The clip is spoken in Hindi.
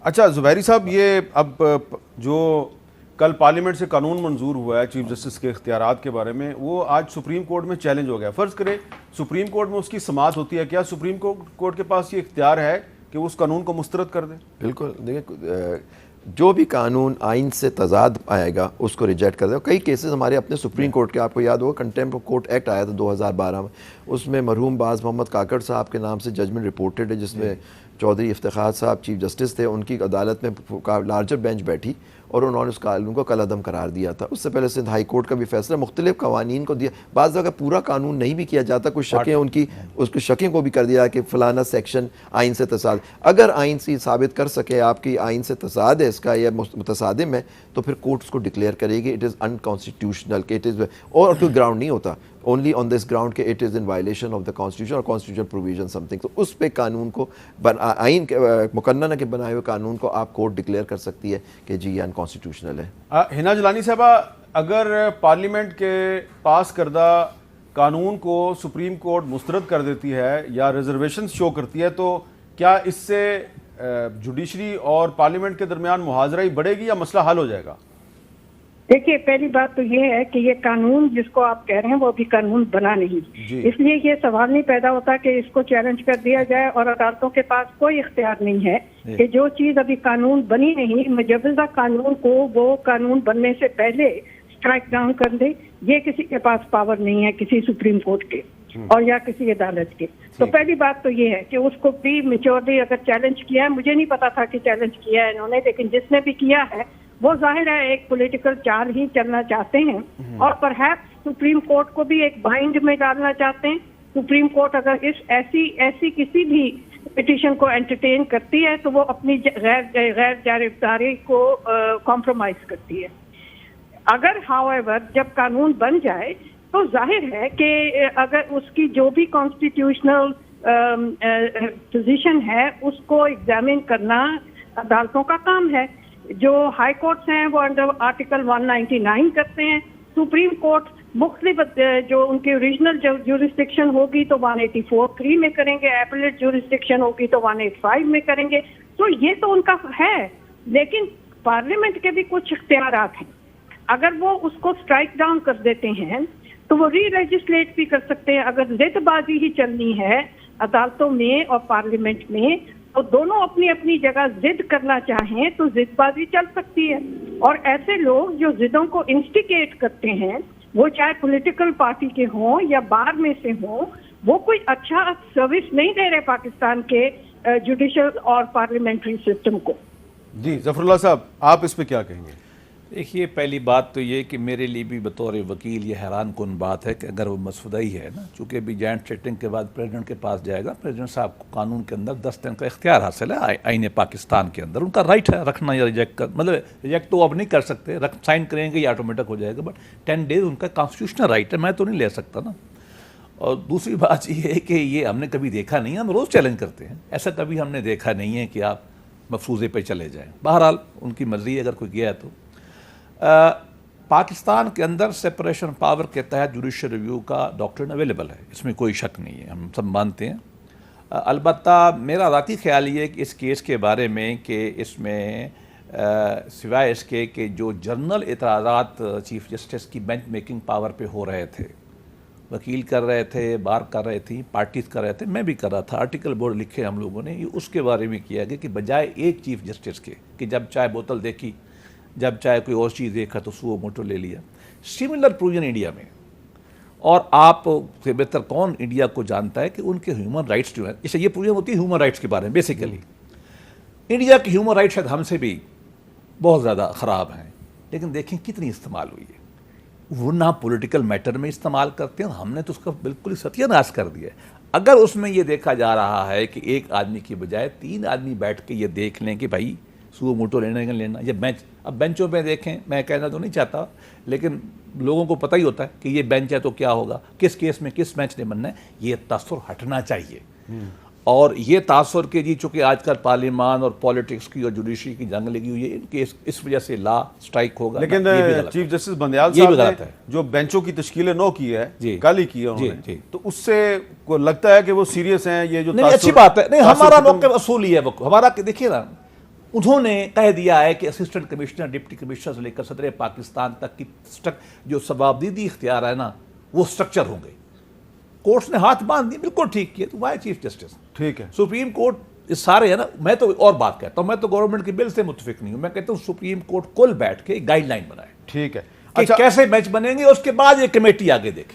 अच्छा ज़ुबैरी साहब, ये अब जो कल पार्लियामेंट से कानून मंजूर हुआ है चीफ जस्टिस के इख्तियारात के बारे में, वो आज सुप्रीम कोर्ट में चैलेंज हो गया। फ़र्ज़ करें सुप्रीम कोर्ट में उसकी समाअत होती है, क्या सुप्रीम कोर्ट के पास ये इख्तियार है कि वो उस कानून को मुस्तरद कर दे? बिल्कुल, देखिए जो भी कानून आइन से तजाद आएगा उसको रिजेक्ट कर दे। कई केसेस हमारे अपने सुप्रीम कोर्ट के, आपको याद होगा कंटेम्प्ट ऑफ कोर्ट एक्ट आया था 2012 में, उसमें मरहूम बाज मोहम्मद काकड़ साहब के नाम से जजमेंट रिपोर्टेड है, जिसमें चौधरी इफ्तिखार साहब चीफ जस्टिस थे, उनकी अदालत में लार्जर बेंच बैठी और उन्होंने उस कानून को कलअदम करार दिया था। उससे पहले सिंध हाई कोर्ट का भी फैसला मुख्तलिफ कवानीन को दिया। बाज़ अगर पूरा कानून नहीं भी किया जाता, कुछ शकें उनकी उसकी शकें को भी कर दिया कि फ़लाना सेक्शन आइन से तसाद, अगर आइन से साबित कर सके आपकी आइन से तसाद है इसका या मुतसादिम है, तो फिर कोर्ट उसको डिक्लेयर करेगी इट इज़ अनकॉन्स्टिट्यूशनल, के इट इज़, और कोई ग्राउंड नहीं होता, ओनली ऑन दिस ग्राउंड के it is in violation of the constitution और कॉन्स्टिट्यूशन प्रोविजन समथिंग। तो उस पे कानून को आइन मुकन्ना के बनाए हुए कानून को आप कोर्ट डिक्लेयर कर सकती है कि जी ये अनकॉन्स्टिट्यूशनल है। हिना जलानी साहबा, अगर पार्लियामेंट के पास करदा कानून को सुप्रीम कोर्ट मुस्तरद कर देती है या रिजर्वेशन शो करती है, तो क्या इससे जुडिशरी और पार्लियामेंट के दरमियान मुहाजराई बढ़ेगी या मसला हल हो जाएगा? देखिए, पहली बात तो ये है कि ये कानून जिसको आप कह रहे हैं वो अभी कानून बना नहीं, इसलिए ये सवाल नहीं पैदा होता कि इसको चैलेंज कर दिया जाए, और अदालतों के पास कोई इख्तियार नहीं है कि जो चीज अभी कानून बनी नहीं, मुजवजा कानून को वो कानून बनने से पहले स्ट्राइक डाउन कर दे। ये किसी के पास पावर नहीं है, किसी सुप्रीम कोर्ट के और या किसी अदालत के। तो पहली बात तो ये है कि उसको प्री मेच्योरली अगर चैलेंज किया है, मुझे नहीं पता था कि चैलेंज किया है इन्होंने, लेकिन जिसने भी किया है वो जाहिर है एक पॉलिटिकल चाल ही चलना चाहते हैं और परहैप्स सुप्रीम कोर्ट को भी एक बाइंड में डालना चाहते हैं। सुप्रीम कोर्ट अगर इस ऐसी किसी भी पिटीशन को एंटरटेन करती है तो वो अपनी गैर जानिबदारी को कॉम्प्रोमाइज करती है। अगर हाउएवर जब कानून बन जाए तो जाहिर है कि अगर उसकी जो भी कॉन्स्टिट्यूशनल पोजीशन है उसको एग्जामिन करना अदालतों का काम है। जो हाई कोर्ट्स हैं वो अंडर आर्टिकल 199 करते हैं, सुप्रीम कोर्ट मुख्तलिफ जो उनकी ओरिजिनल ज्यूरिस्डिक्शन होगी तो 184(3) में करेंगे, एपलेट ज्यूरिस्डिक्शन होगी तो 185 में करेंगे। तो ये तो उनका है, लेकिन पार्लियामेंट के भी कुछ इख्तियारात हैं। अगर वो उसको स्ट्राइक डाउन कर देते हैं तो वो री लेजिस्लेट भी कर सकते हैं। अगर जिदबाजी ही चलनी है अदालतों में और पार्लियामेंट में, तो दोनों अपनी अपनी जगह जिद करना चाहें तो जिदबाजी चल सकती है। और ऐसे लोग जो जिदों को इंस्टिगेट करते हैं, वो चाहे पॉलिटिकल पार्टी के हों या बाहर में से हों, वो कोई अच्छा सर्विस नहीं दे रहे पाकिस्तान के जुडिशल और पार्लियामेंट्री सिस्टम को। जी ज़फरुल्लाह साहब, आप इस पे क्या कहेंगे? देखिए, पहली बात तो ये कि मेरे लिए भी बतौर वकील ये हैरान कुन बात है कि अगर वो मसौदा ही है ना, चूँकि अभी जॉइंट सेटिंग के बाद प्रेसिडेंट के पास जाएगा, प्रेसिडेंट साहब को कानून के अंदर 10 दिन का इख्तियार हासिल है आईन पाकिस्तान के अंदर, उनका राइट है रखना या रिजेक्ट कर, मतलब रिजेक्ट तो अब नहीं कर सकते, साइन करेंगे या ऑटोमेटिक हो जाएगा, बट 10 डेज उनका कॉन्स्टिट्यूशनल राइट है, मैं तो नहीं ले सकता ना। और दूसरी बात ये है कि ये हमने कभी देखा नहीं है, हम रोज़ चैलेंज करते हैं, ऐसा कभी हमने देखा नहीं है कि आप मफरूज़े पे चले जाएं। बहरहाल उनकी मर्ज़ी, अगर कोई गया है तो पाकिस्तान के अंदर सेपरेशन पावर के तहत जुडिशल रिव्यू का डॉक्ट्रिन अवेलेबल है, इसमें कोई शक नहीं है, हम सब मानते हैं। अलबत्ता मेरा ज़ाती ख्याल ये है कि इस केस के बारे में कि इसमें सिवाय इसके कि जो जनरल एतराज़ात चीफ जस्टिस की बेंच मेकिंग पावर पे हो रहे थे, वकील कर रहे थे, बार कर रहे थी, पार्टीज कर रहे थे, मैं भी कर रहा था, आर्टिकल बोर्ड लिखे हम लोगों ने, ये उसके बारे में किया गया कि बजाय एक चीफ जस्टिस के कि जब चाहे बोतल देखी, जब चाहे कोई और चीज़ देखा तो सुओ मोटो ले लिया। सिमिलर प्रोविजन इंडिया में, और आप से बेहतर कौन इंडिया को जानता है कि उनके ह्यूमन राइट्स जो है, इससे ये प्रोविजन होती है ह्यूमन राइट्स के बारे में। बेसिकली इंडिया के ह्यूमन राइट्स शायद हमसे भी बहुत ज़्यादा ख़राब हैं, लेकिन देखें कितनी इस्तेमाल हुई है। वो ना पॉलिटिकल मैटर में इस्तेमाल करते हैं, हमने तो उसका बिल्कुल ही सत्यानाश कर दिया है। अगर उसमें ये देखा जा रहा है कि एक आदमी की बजाय 3 आदमी बैठ के ये देख लें कि भाई सुओ मोटो लेना ये बेंच, अब बेंचों पे देखें, मैं कहना तो नहीं चाहता, लेकिन लोगों को पता ही होता है कि ये बेंच है तो क्या होगा, किस केस में किस बेंच ने बनना है, ये तासुर हटना चाहिए। और ये तासुर के जी चूँकि आजकल पार्लियामान और पॉलिटिक्स की और जुडिशरी की जंग लगी हुई है, इनके इस वजह से ला स्ट्राइक होगा। लेकिन चीफ जस्टिस बंदयाल साहब ने जो बेंचों की तश्कील नौ की है, कल ही की है उन्होंने, तो उससे को लगता है कि वो सीरियस हैं। ये जो नहीं, अच्छी बात है, नहीं हमारा मौके असूल ही है, वो हमारा देखिए ना, उन्होंने कह दिया है कि असिस्टेंट कमिश्नर, डिप्टी कमिश्नर से लेकर सदर पाकिस्तान तक की जो सवाबदीदी इख्तियार है ना, वो स्ट्रक्चर होंगे। कोर्ट्स ने हाथ बांध दी, बिल्कुल ठीक किया। तो वाई चीफ जस्टिस, ठीक है, सुप्रीम कोर्ट इस सारे है ना। मैं तो और बात कहता हूं, मैं तो गवर्नमेंट के बिल से मुतफिक नहीं हूं। मैं कहता हूं सुप्रीम कोर्ट कुल बैठ के गाइडलाइन बनाए ठीक है। कि कैसे मैच बनेंगे, उसके बाद ये कमेटी आगे देखे।